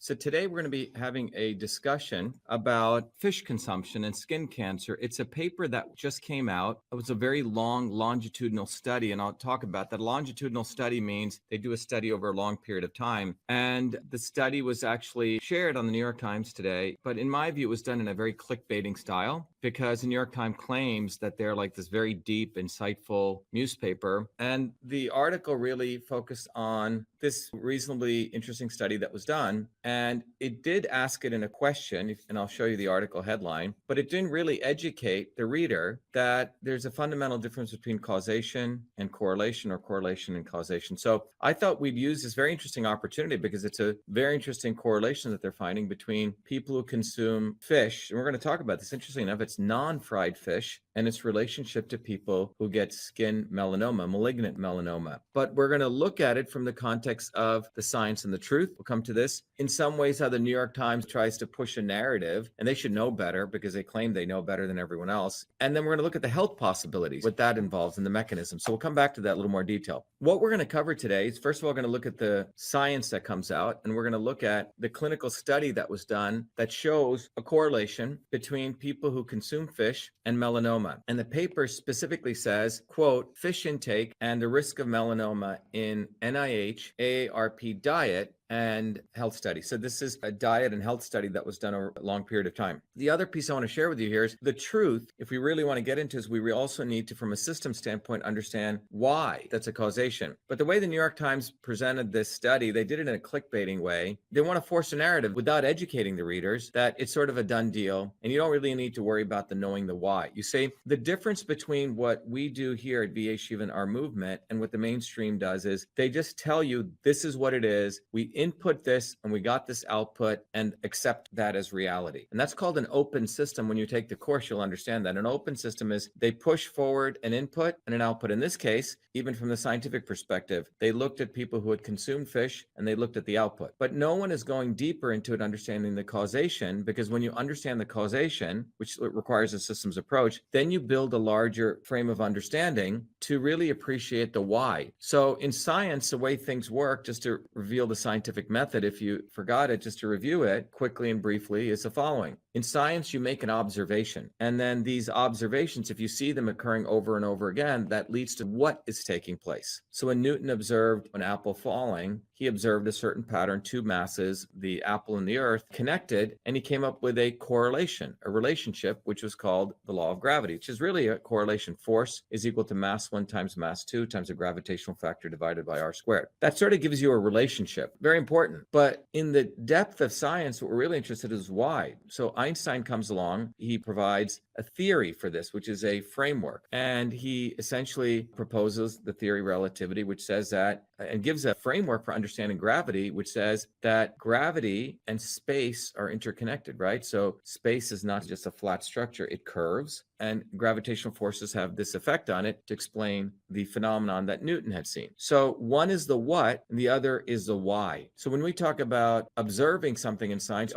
So today we're going to be having a discussion about fish consumption and skin cancer. It's a paper that just came out. It was a very long longitudinal study, and I'll talk about that. A longitudinal study means they do a study over a long period of time. And the study was actually shared on the New York Times today, but in my view, it was done in a very clickbaiting style because the New York Times claims that they're like this very deep, insightful newspaper. And the article really focused on this reasonably interesting study that was done. And it did ask it in a question, and I'll show you the article headline, but it didn't really educate the reader that there's a fundamental difference between causation and correlation, or correlation and causation. So I thought we'd use this very interesting opportunity because it's a very interesting correlation that they're finding between people who consume fish. And we're going to talk about this. Interestingly enough, it's non-fried fish and its relationship to people who get skin melanoma, malignant melanoma. But we're going to look at it from the context of the science and the truth. We'll come to this. In some ways, how the New York Times tries to push a narrative, and they should know better because they claim they know better than everyone else. And then we're going to look at the health possibilities, what that involves, and the mechanism. So we'll come back to that in a little more detail. What we're going to cover today is, first of all, going to look at the science that comes out, and we're going to look at the clinical study that was done that shows a correlation between people who consume fish and melanoma. And the paper specifically says, quote, fish intake and the risk of melanoma in NIH AARP diet and health study. So this is a diet and health study that was done over a long period of time. The other piece I want to share with you here is the truth. If we really want to get into is we also need to, from a system standpoint, understand why that's a causation. But the way the New York Times presented this study, they did it in a clickbaiting way. They want to force a narrative without educating the readers that it's sort of a done deal and you don't really need to worry about the knowing the why. You see, the difference between what we do here at VA Shiva and our movement and what the mainstream does is they just tell you this is what it is. We input this and we got this output and accept that as reality. And that's called an open system. When you take the course, you'll understand that an open system is they push forward an input and an output. In this case, even from the scientific perspective, they looked at people who had consumed fish and they looked at the output. But no one is going deeper into it, understanding the causation, because when you understand the causation, which requires a systems approach, then you build a larger frame of understanding to really appreciate the why. So in science, the way things work, just to reveal the scientific method, if you forgot it, just to review it quickly and briefly, is the following. In science, you make an observation, and then these observations, if you see them occurring over and over again, that leads to what is taking place. So when Newton observed an apple falling, he observed a certain pattern, two masses, the apple and the earth, connected, and he came up with a correlation, a relationship, which was called the law of gravity, which is really a correlation. Force is equal to mass 1 times mass 2 times the gravitational factor divided by r squared. That sort of gives you a relationship. Very important. But in the depth of science, what we're really interested in is why. So Einstein comes along, he provides a theory for this, which is a framework. And he essentially proposes the theory of relativity, which says that, and gives a framework for understanding gravity, which says that gravity and space are interconnected, right? So space is not just a flat structure, it curves. And gravitational forces have this effect on it to explain the phenomenon that Newton had seen. So one is the what, and the other is the why. So when we talk about observing something in science,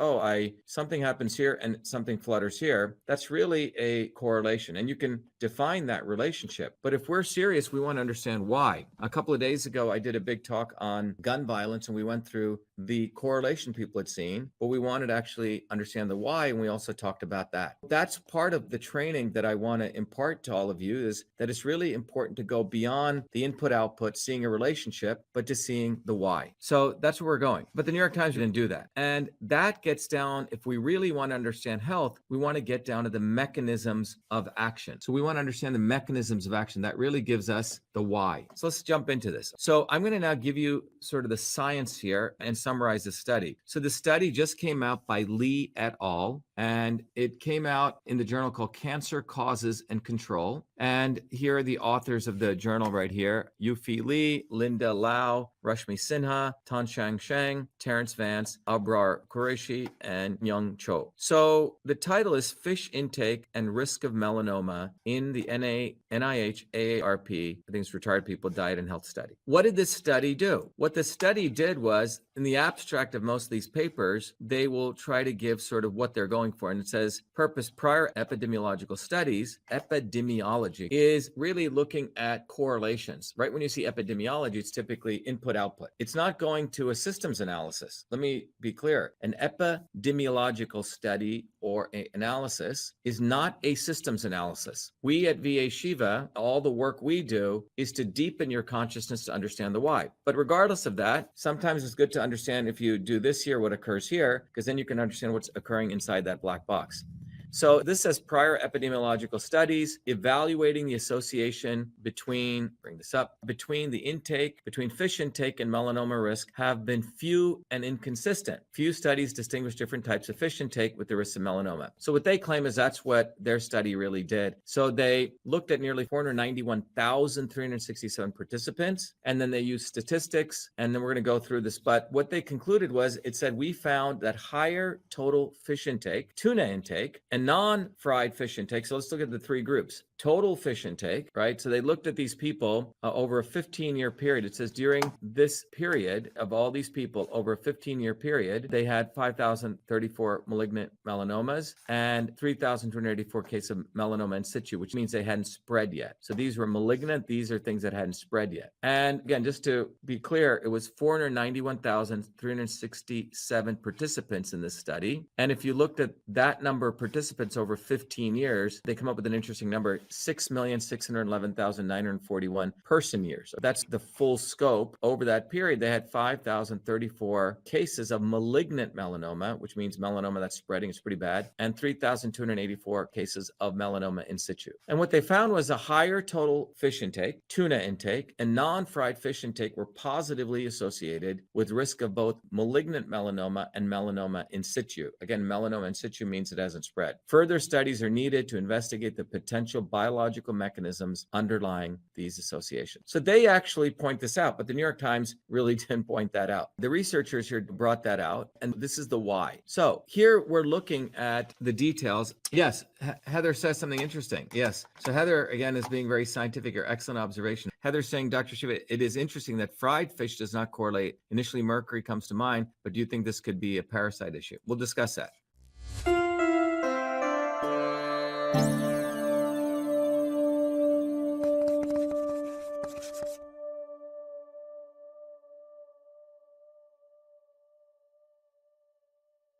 something happens here and something flutters here, that's really a correlation. And you can define that relationship. But if we're serious, we want to understand why. A couple of days ago, I did a big talk on gun violence, and we went through the correlation people had seen, but we wanted to actually understand the why, and we also talked about that. That's part of the training that I want to impart to all of you, is that it's really important to go beyond the input-output, seeing a relationship, but to seeing the why. So that's where we're going. But the New York Times didn't do that. And that gets down, if we really want to understand health, we want to get down to the mechanisms of action. So we want to understand the mechanisms of action. That really gives us the why. So let's jump into this. So I'm going to now give you sort of the science here and summarize the study. So the study just came out by Lee et al. And it came out in the journal called Cancer Causes and Control. And here are the authors of the journal right here: Yufi Lee, Linda Lau, Rashmi Sinha, Tanshang Sheng, Terrence Vance, Abrar Qureshi, and Young Cho. So the title is Fish Intake and Risk of Melanoma in the NIH AARP, I think it's Retired People Diet and Health Study. What did this study do? What the study did was, in the abstract of most of these papers, they will try to give sort of what they're going going for, and it says purpose prior epidemiological studies, epidemiology is really looking at correlations. Right when you see epidemiology, it's typically input-output. It's not going to a systems analysis. Let me be clear. An epidemiological study or analysis is not a systems analysis. We at VA Shiva, all the work we do is to deepen your consciousness to understand the why. But regardless of that, sometimes it's good to understand if you do this here, what occurs here, because then you can understand what's occurring inside that black box. So this says prior epidemiological studies evaluating the association between, bring this up, between the intake, between fish intake and melanoma risk have been few and inconsistent. Few studies distinguish different types of fish intake with the risk of melanoma. So what they claim is that's what their study really did. So they looked at nearly 491,367 participants, and then they used statistics, and then we're going to go through this. But what they concluded was it said we found that higher total fish intake, tuna intake, and non-fried fish intake. So let's look at the three groups. Total fish intake, right? So they looked at these people over a 15-year period. It says during this period of all these people over a 15-year period, they had 5,034 malignant melanomas and 3,284 cases of melanoma in situ, which means they hadn't spread yet. So these were malignant. These are things that hadn't spread yet. And again, just to be clear, it was 491,367 participants in this study. And if you looked at that number of participants over 15 years, they come up with an interesting number, 6,611,941 person years. So that's the full scope. Over that period, they had 5,034 cases of malignant melanoma, which means melanoma that's spreading, is pretty bad, and 3,284 cases of melanoma in situ. And what they found was a higher total fish intake, tuna intake, and non-fried fish intake were positively associated with risk of both malignant melanoma and melanoma in situ. Again, melanoma in situ means it hasn't spread. Further studies are needed to investigate the potential biological mechanisms underlying these associations. So they actually point this out, but the New York Times really didn't point that out. The researchers here brought that out, and this is the why. So here we're looking at the details. Yes, Heather says something interesting. Yes. So Heather, again, is being very scientific or excellent observation. Heather's saying, Dr. Shiva, it is interesting that fried fish does not correlate. Initially, mercury comes to mind, but do you think this could be a parasite issue? We'll discuss that.